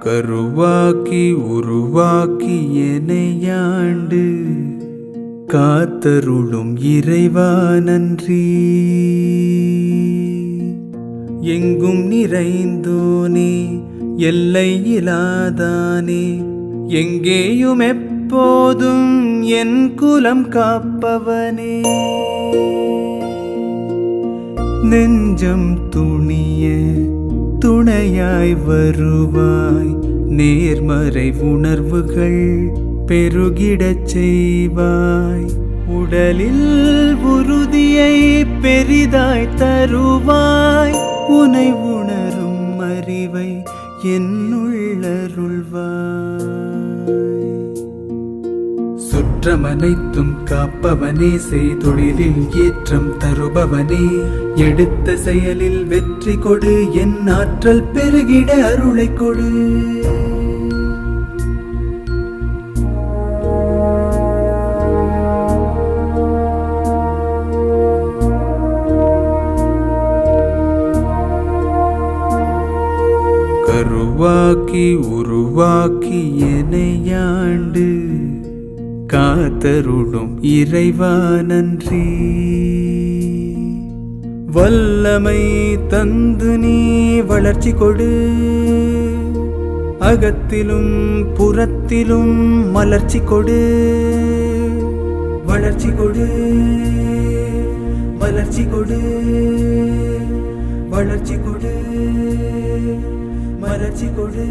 கருவாக்கி உருவாக்கி எனையாண்டு காத்தருளும் இறைவா நன்றி. எங்கும் நிறைந்தோனே எல்லை இலாதானே, எங்கேயும் எப்போதும் என் குலம் காப்பவனே. நெஞ்சம் துணிய துணையாய் வருவாய், நேர்மறை உணர்வுகள் பெருகிடச் செய்வாய். உடலில் உறுதியை பெரிதாய் தருவாய், உனை உணரும் அறிவை என்னுள்ளருள்வாய். சுற்றமனைத்தும் காப்பவனே, செய்தொழிலில் ஏற்றம் தருபவனே, எடுத்த செயலில் வெற்றி கொடு, என் ஆற்றல் பெருகிட அருளை கொடு. கருவாக்கி உருவாக்கி எனையாண்டு காத்தருளும் இறைவா நன்றி. வல்லமை தந்து நீ வளர்ச்சி கொடு, அகத்திலும் புறத்திலும் மலர்ச்சி கொடு. வளர்ச்சி கொடு, மலர்ச்சி கொடு, வளர்ச்சி கொடு, மலர்ச்சி கொடு.